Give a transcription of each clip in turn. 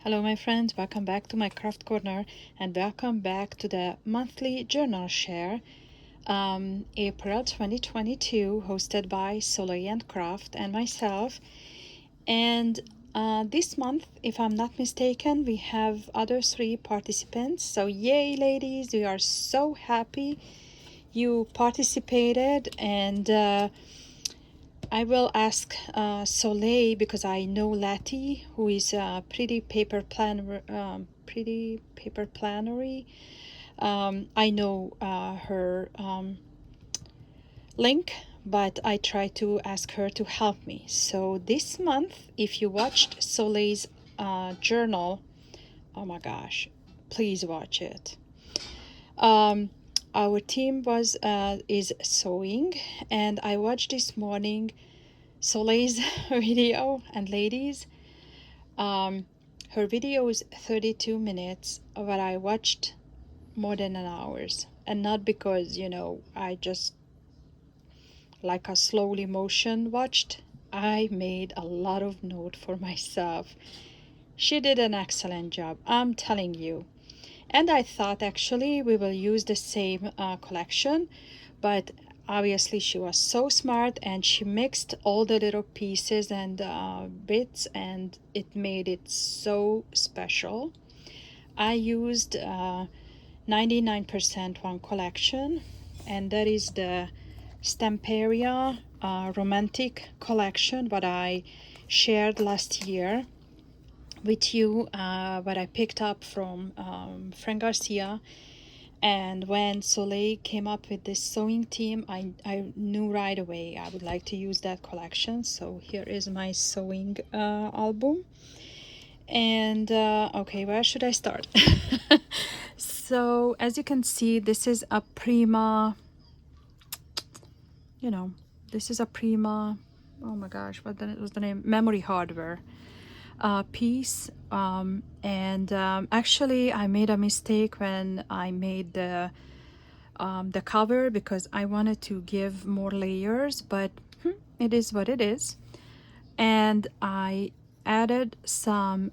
Hello my friends, welcome back to my craft corner and welcome back to the monthly journal share, April 2022, hosted by Soleil and Craft and myself. And this month, if I'm not mistaken, we have other 3 participants. So yay ladies, we are so happy you participated. And I will ask Soleil, because I know Lati, who is a pretty paper plannery. I know her link, but I try to ask her to help me. So this month, if you watched Soleil's journal, oh my gosh, please watch it. Our team is sewing, and I watched this morning Soleil's video. And ladies, her video is 32 minutes, but I watched more than an hour's, and not because I just like a slowly motion watched. I made a lot of note for myself. She did an excellent job, I'm telling you. And I thought actually we will use the same collection, but obviously she was so smart and she mixed all the little pieces and bits, and it made it so special. I used 99% one collection, and that is the Stamperia Romantic collection, what I shared last year with you, what I picked up from Frank Garcia. And when Soleil came up with this sewing team, I knew right away I would like to use that collection. So here is my sewing album. And okay, where should I start? So as you can see, this is a Prima, this is a Prima, oh my gosh, what was the name? Memory hardware piece. And actually I made a mistake when I made the cover, because I wanted to give more layers, but it is what it is. And I added some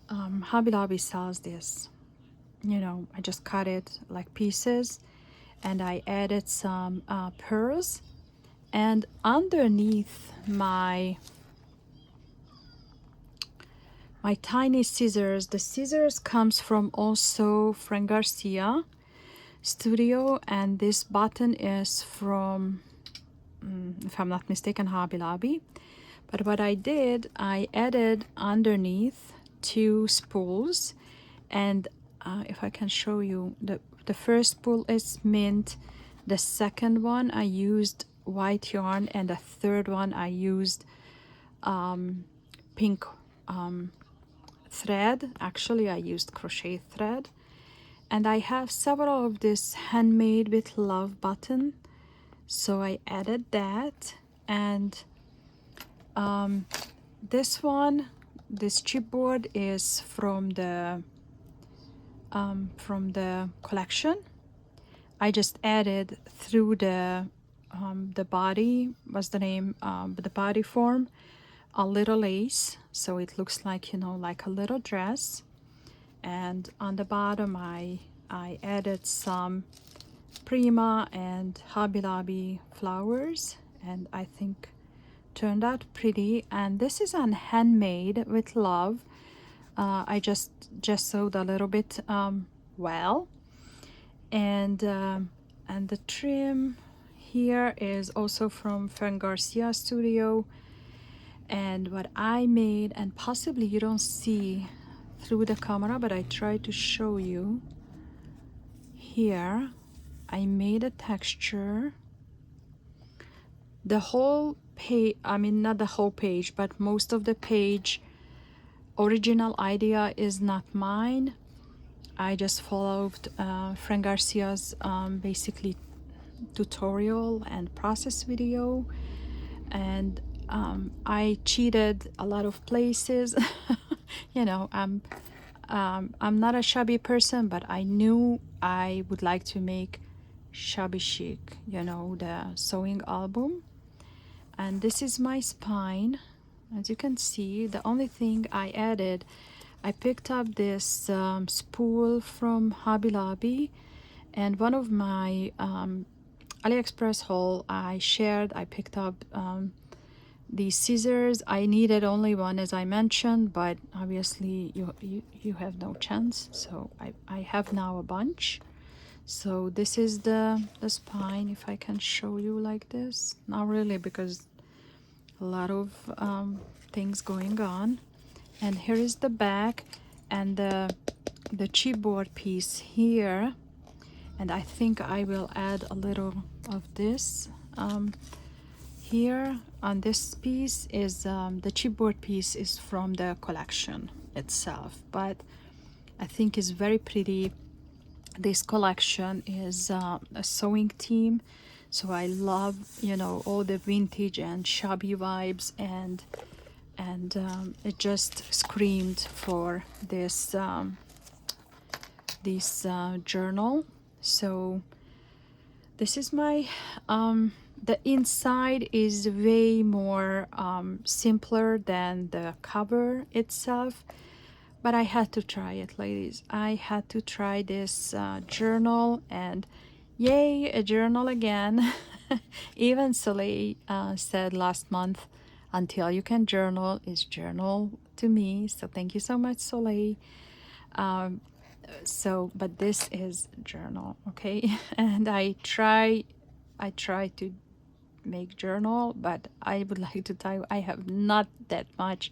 Hobby Lobby sells this, I just cut it like pieces, and I added some pearls. And underneath my tiny scissors, the scissors comes from also Frank Garcia Studio, and this button is from, if I'm not mistaken, Hobby Lobby. But what I did, I added underneath 2 spools, and if I can show you, the first spool is mint, the second one I used white yarn, and the third one I used pink thread. Actually I used crochet thread. And I have several of this handmade with love button, so I added that. And this chipboard is from the collection. I just added through the body, what's the name, the body form, a little lace, so it looks like, like a little dress. And on the bottom I added some Prima and Hobby Lobby flowers, and I think turned out pretty. And this is on handmade with love. I just sewed a little bit well. And the trim here is also from Frank Garcia Studio. And what I made, and possibly you don't see through the camera, but I try to show you here, I made a texture. The whole page, I mean not the whole page, but most of the page original idea is not mine. I just followed Frank Garcia's basically tutorial and process video, and I cheated a lot of places. I'm not a shabby person, but I knew I would like to make shabby chic, the sewing album. And this is my spine. as you can see, the only thing I added, I picked up this spool from Hobby Lobby, and one of my AliExpress haul I shared, I picked up these scissors. I needed only one, as I mentioned, but obviously you have no chance, so I have now a bunch. So this is the spine, if I can show you like this. Not really, because a lot of things going on. And here is the back, and the chipboard piece here. And I think I will add a little of this here on this piece. Is the chipboard piece is from the collection itself, but I think it's very pretty. This collection is a sewing team, so I love, you know, all the vintage and shabby vibes, and it just screamed for this journal. So this is my the inside is way more simpler than the cover itself, but I had to try it, ladies. I had to try this journal, and yay, a journal again. Even Soleil said last month, until you can journal is journal to me. So thank you so much, Soleil. But this is journal, okay? And I try to make journal, but I would like to tell you I have not that much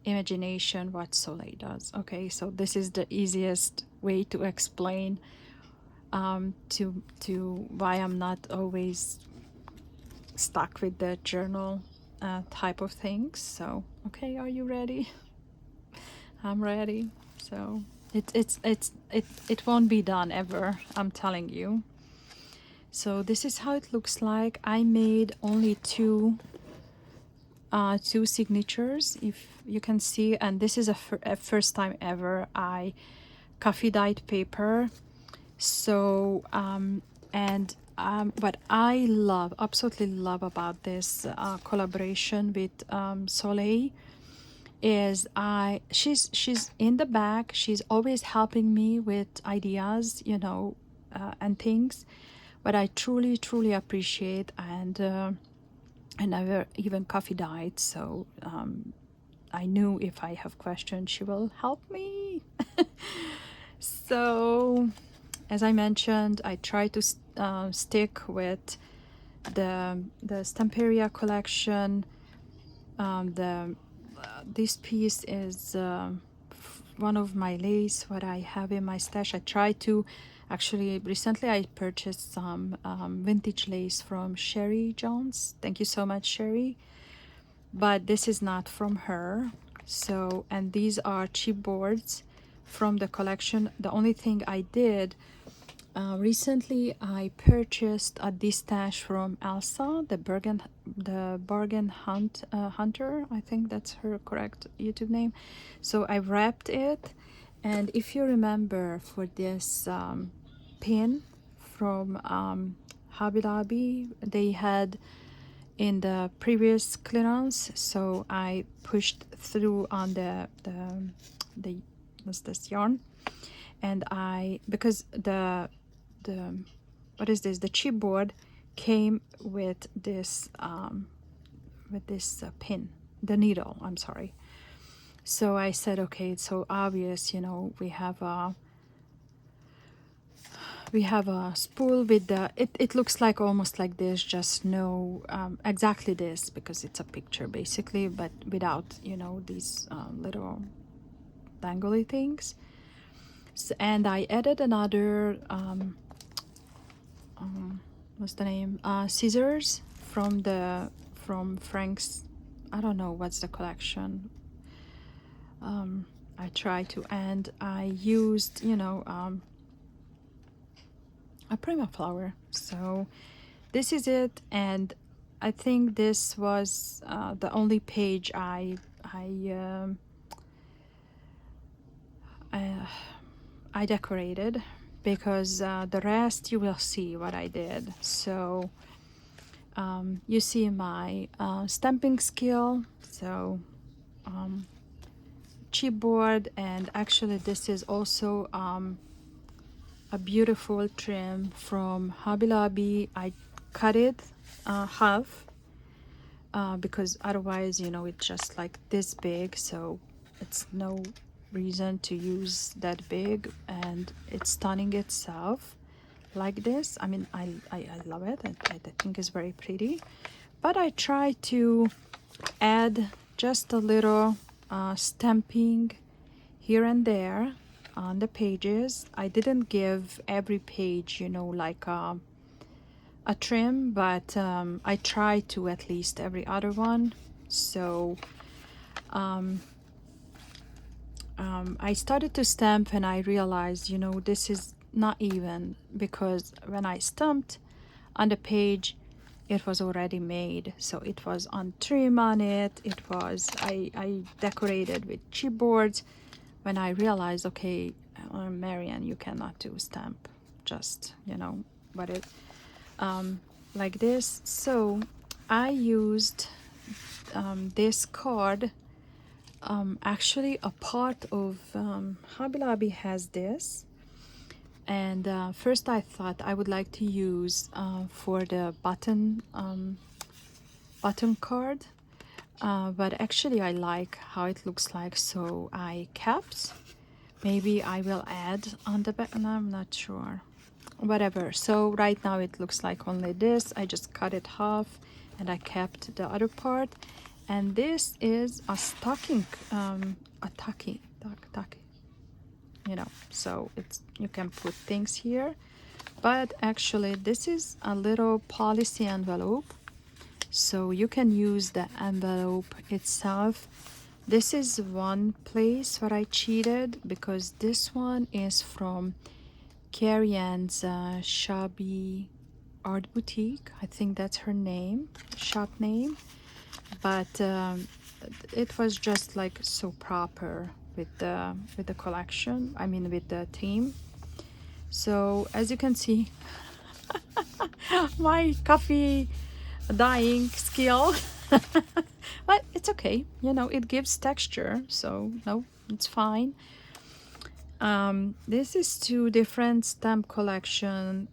imagination what Soleil does. Okay, so this is the easiest way to explain to why I'm not always stuck with the journal type of things. So okay, are you ready? I'm ready. So it won't be done ever, I'm telling you. So this is how it looks like. I made only two signatures, if you can see, and this is a first time ever I coffee dyed paper. So what I love, absolutely love about this collaboration with Soleil is she's in the back. She's always helping me with ideas, you know, and things. But I truly appreciate, and I never even coffee dyed, so I knew if I have questions, she will help me. So, as I mentioned, I try to stick with the Stamperia collection. This piece is one of my lace what I have in my stash. I try to actually recently I purchased some vintage lace from Sherry Jones. Thank you so much, Sherry. But this is not from her. So, and these are chipboards from the collection. The only thing I did recently, I purchased a distache from Elsa, the bargain hunter. I think that's her correct YouTube name. So I wrapped it, and if you remember, for this pin from Hobby Lobby, they had in the previous clearance, so I pushed through on the what's this yarn, and because the what is this, the chipboard came with this pin, the needle, I'm sorry. So I said, okay, it's so obvious, you know, we have a spool with the it looks like almost like this, just no exactly this, because it's a picture basically, but without, you know, these little dangly things. So, and I added another what's the name, scissors from Frank's, I don't know what's the collection. I tried to, and I used, you know, a prima flower. So this is it, and I think this was the only page I decorated, because the rest you will see what I did. So You see my stamping skill. So chipboard, and actually this is also a beautiful trim from Hobby Lobby. I cut it half because otherwise, you know, it's just like this big, so it's no reason to use that big, and it's stunning itself like this. I mean, I love it. I think it's very pretty, but I try to add just a little stamping here and there on the pages. I didn't give every page, you know, like a trim, but I try to at least every other one. So I started to stamp and I realized, you know, this is not even, because when I stamped on the page, it was already made. So it was on trim on it. It was, I decorated with chipboards. When I realized, okay, Marianne, you cannot do stamp, just, you know, but it, like this. So I used this card. Actually, a part of Hobby Lobby has this, and first I thought I would like to use for the button card, but actually I like how it looks like, so I kept. Maybe I will add on the back, no, I'm not sure. Whatever. So right now it looks like only this. I just cut it half and I kept the other part. And this is a stocking, a tucky, you know, so it's, you can put things here. But actually this is a little policy envelope, so you can use the envelope itself. This is one place where I cheated, because this one is from Carrie Ann's Shabby Art Boutique. I think that's her name, shop name. But it was just like so proper with the collection. I mean, with the theme. So as you can see, my coffee dyeing skill, but it's okay. You know, it gives texture, so no, it's fine. This is two different stamp collection.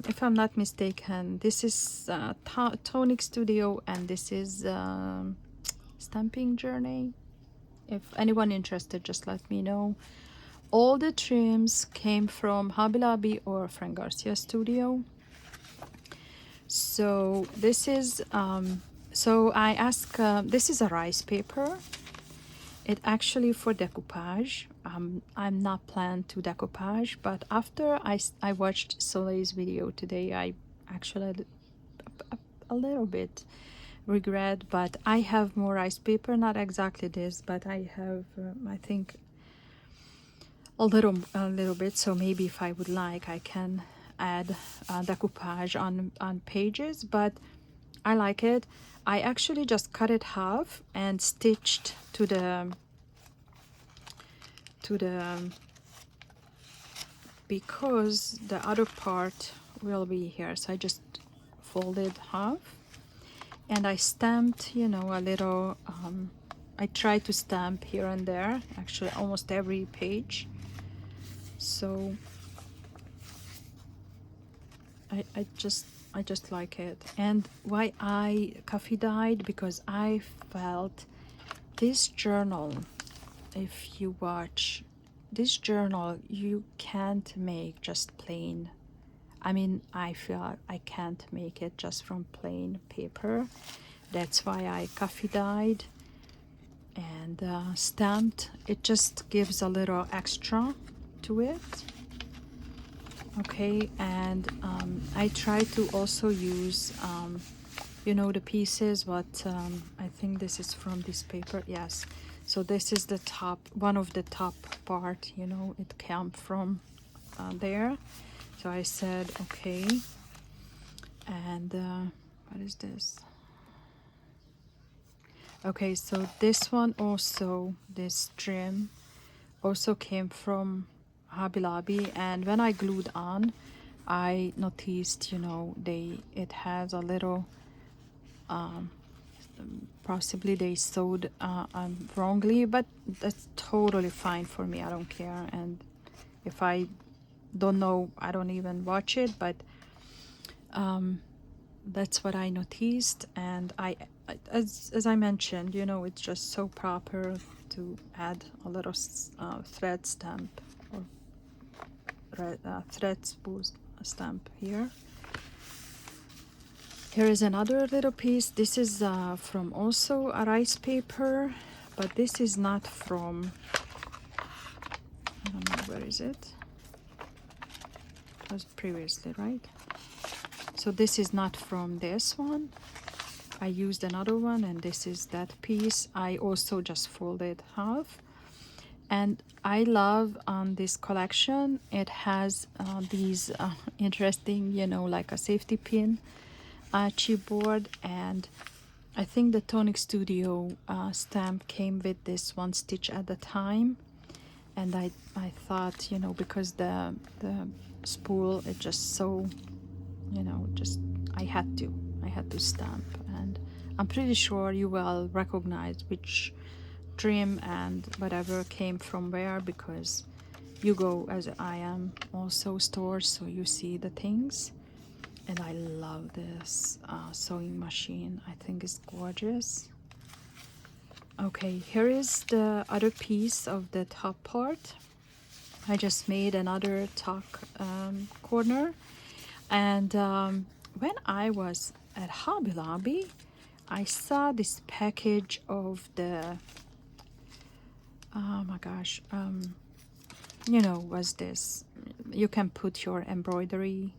If I'm not mistaken, this is Tonic Studio, and this is Stamping Journey. If anyone interested, just let me know. All the trims came from Hobby Lobby or Frank Garcia Studio. So this is so I ask, this is a rice paper. It actually for decoupage. I'm not planned to decoupage, but after I watched Soleil's video today, I actually a little bit regret, but I have more rice paper, not exactly this, but I have I think a little bit. So maybe if I would like, I can add decoupage on pages, but I like it. I actually just cut it half and stitched to the because the other part will be here, so I just folded half and I stamped, you know, a little I try to stamp here and there, actually almost every page. So I just like it. And why I coffee dyed, because I felt this journal, if you watch this journal, you can't make just plain. I mean, I feel I can't make it just from plain paper. That's why I coffee dyed and stamped. It just gives a little extra to it. Okay, and I try to also use you know, the pieces, but I think this is from this paper. Yes, so this is the top, one of the top part, you know, it came from there. So I said okay. And what is this? Okay, so this one also, this trim also came from Hobby Lobby, and when I glued on, I noticed, you know, it has a little Possibly they sewed wrongly, but that's totally fine for me. I don't care. And if I don't know, I don't even watch it, but that's what I noticed. And as I mentioned, you know, it's just so proper to add a little thread stamp or thread spool stamp here. Here is another little piece. This is from also a rice paper, but this is not from, I don't know, where is it? It was previously, right? So this is not from this one. I used another one, and this is that piece. I also just folded half. And I love this collection. It has these interesting, you know, like a safety pin chipboard, and I think the Tonic Studio stamp came with this one stitch at the time, and I thought, you know, because the spool is just so, you know, just I had to stamp, and I'm pretty sure you will recognize which trim and whatever came from where, because you go, as I am, also stores, so you see the things. And I love this sewing machine. I think it's gorgeous. Okay, here is the other piece of the top part. I just made another tuck corner. And when I was at Hobby Lobby, I saw this package of the, oh my gosh, you know, was this, you can put your embroidery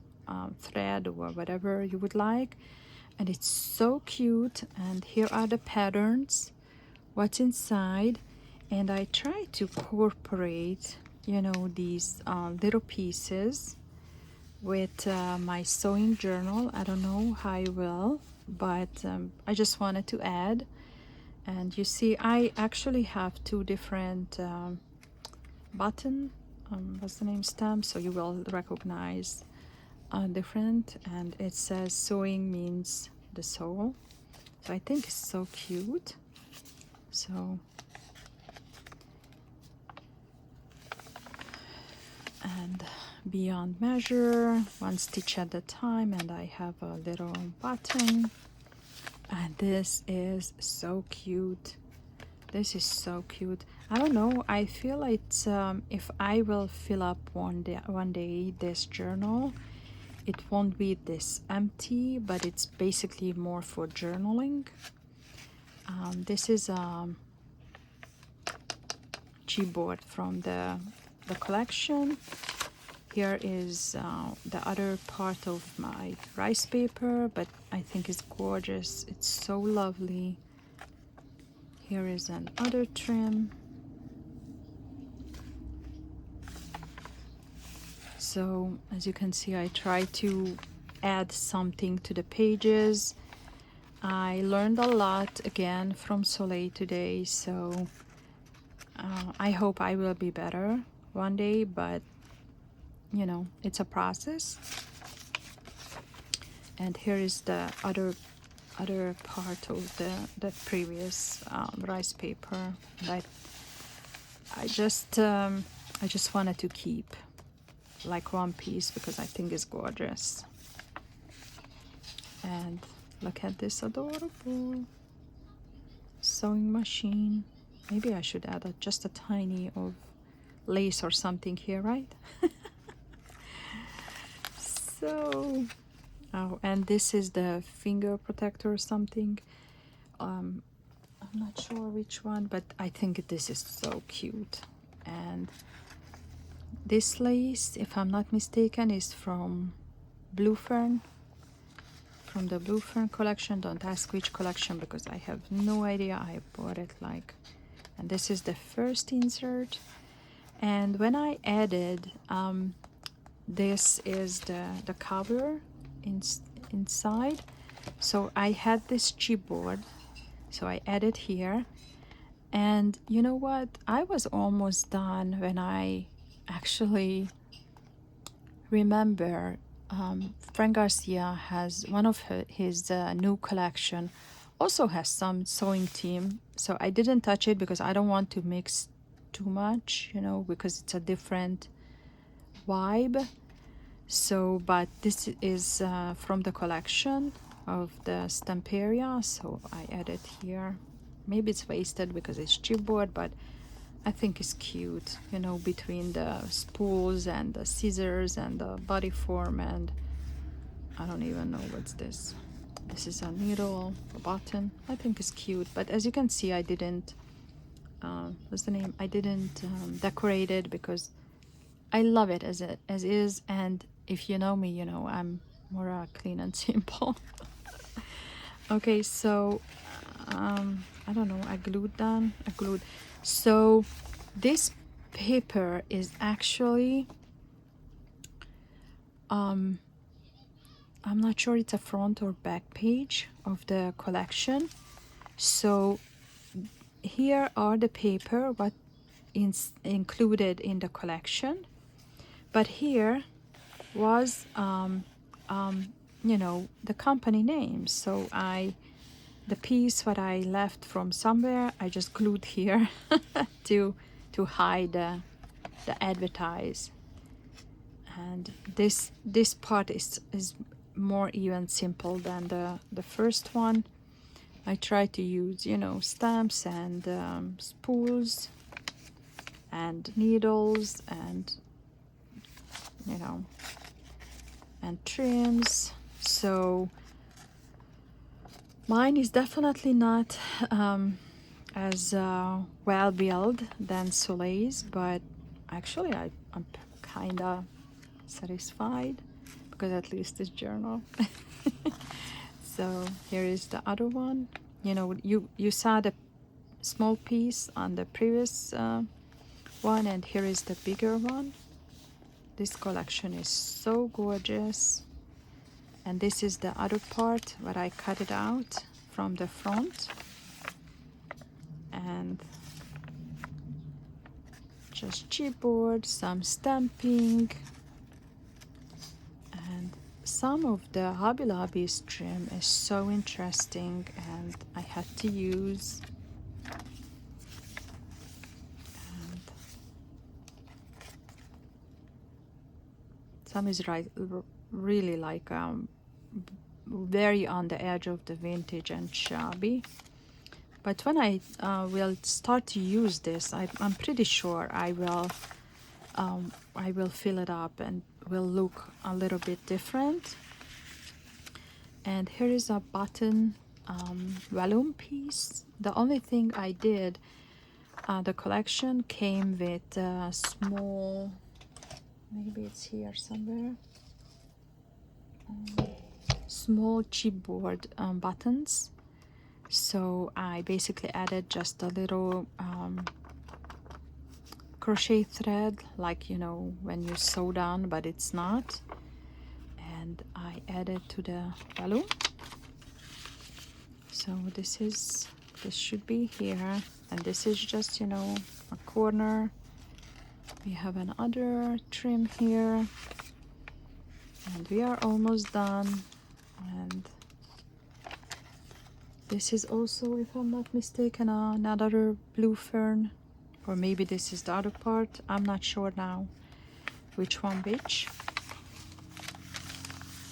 thread or whatever you would like, and it's so cute. And here are the patterns, what's inside, and I try to incorporate, you know, these little pieces with my sewing journal. I don't know how I will, but I just wanted to add. And you see, I actually have two different button, what's the name, stamp, so you will recognize different. And it says sewing means the soul, so I think it's so cute. So, and beyond measure, one stitch at a time, and I have a little button, and this is so cute. This is so cute. I don't know, I feel like if I will fill up one day this journal, it won't be this empty, but it's basically more for journaling. This is a chipboard from the collection. Here is the other part of my rice paper, but I think it's gorgeous. It's so lovely. Here is another trim. So as you can see, I try to add something to the pages. I learned a lot again from Soleil today, so I hope I will be better one day, but you know, it's a process. And here is the other part of the previous rice paper that I just wanted to keep like one piece because I think it's gorgeous. And look at this adorable sewing machine. Maybe I should add just a tiny of lace or something here, right? So, oh, and this is the finger protector or something. I'm not sure which one, but I think this is so cute. And this lace, if I'm not mistaken, is from Blue Fern, from the Blue Fern collection. Don't ask which collection because I have no idea. I bought it like, and this is the first insert. And when I added, this is the cover inside. So I had this chipboard, so I added here. And you know what? I was almost done when I actually remember Frank Garcia has one of his new collection also has some sewing team. So I didn't touch it because I don't want to mix too much, you know, because it's a different vibe. So, but this is from the collection of the Stamperia, so I added here. Maybe it's wasted because it's chipboard, but I think it's cute, you know, between the spools and the scissors and the body form, and I don't even know what's this. This is a needle, a button. I think it's cute, but as you can see, I didn't, what's the name? I didn't decorate it because I love it as is, and if you know me, you know I'm more clean and simple. Okay, so I don't know. I glued. So this paper is actually I'm not sure it's a front or back page of the collection. So here are the paper what is included in the collection, but here was you know, the company name. So the piece what I left from somewhere, I just glued here to hide the advertise. And this part is more even simple than the first one. I try to use, you know, stamps and spools and needles and, you know, and trims. So mine is definitely not as well built than Soleil's, but actually I'm kind of satisfied because at least it's journal. So here is the other one. You know, you saw the small piece on the previous one, and here is the bigger one. This collection is so gorgeous. And this is the other part where I cut it out from the front. And just chipboard, some stamping, and some of the Hobby Lobby's trim is so interesting, and I had to use. And some is really like very on the edge of the vintage and shabby. But when I will start to use this, I'm pretty sure I will fill it up and will look a little bit different. And here is a button volume piece. The only thing I did, the collection came with small, maybe it's here somewhere, small chipboard buttons. So I basically added just a little crochet thread, like, you know, when you sew down, but it's not. And I added to the balloon. So this should be here, and this is just, you know, a corner. We have another trim here, and we are almost done. And this is also, if I'm not mistaken, another blue fern, or maybe this is the other part. I'm not sure now which one which.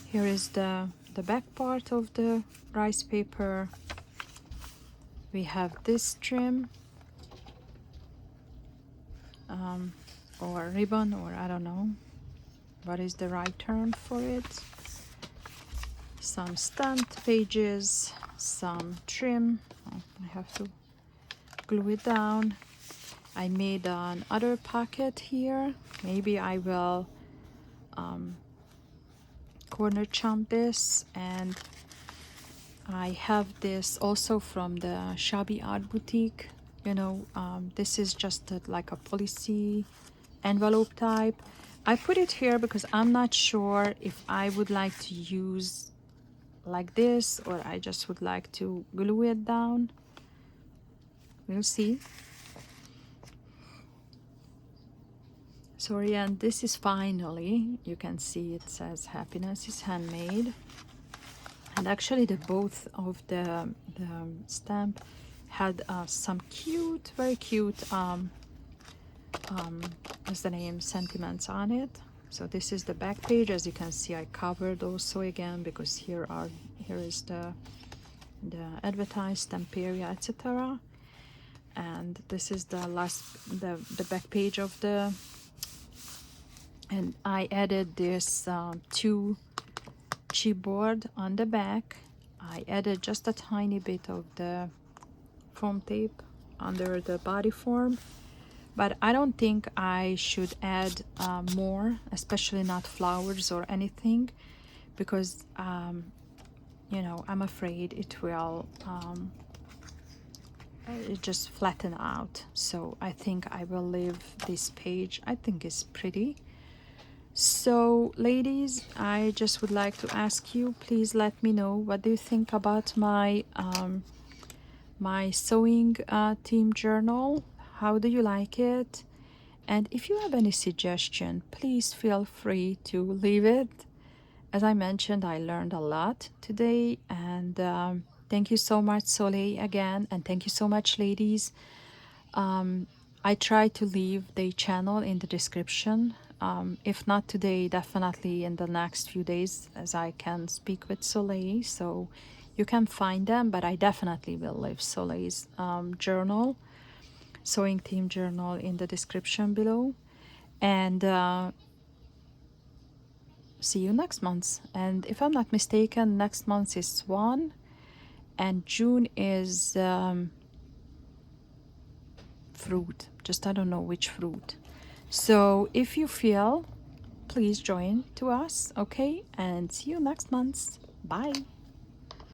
Here is the back part of the rice paper. We have this trim or ribbon, or I don't know what is the right term for it. Some stamped pages, some trim. Oh, I have to glue it down. I made another pocket here. Maybe I will corner chomp this, and I have this also from the Shabby Art Boutique. You know, this is just like a policy envelope type. I put it here because I'm not sure if I would like to use like this, or I just would like to glue it down. We'll see. Sorry, and this is finally, you can see it says happiness is handmade. And actually the both of the stamp had some cute, very cute, what's the name, sentiments on it. So this is the back page. As you can see, I covered also again because here is the advertised stamp area, etc. And this is the last, the back page of the, and I added this 2 chipboard on the back. I added just a tiny bit of the foam tape under the body form, but I don't think I should add more, especially not flowers or anything, because you know, I'm afraid it will it just flatten out. So I think I will leave this page. I think it's pretty. So ladies, I just would like to ask you, please let me know what do you think about my my sewing theme journal. How do you like it? And if you have any suggestion, please feel free to leave it. As I mentioned, I learned a lot today, and thank you so much, Soleil, again, and thank you so much, ladies. I try to leave the channel in the description. If not today, definitely in the next few days, as I can speak with Soleil, so you can find them, but I definitely will leave Soleil's journal, sewing theme journal, in the description below. And see you next month. And if I'm not mistaken, next month is Swan, and June is fruit. Just I don't know which fruit. So if you feel, please join to us, okay? And see you next month. Bye.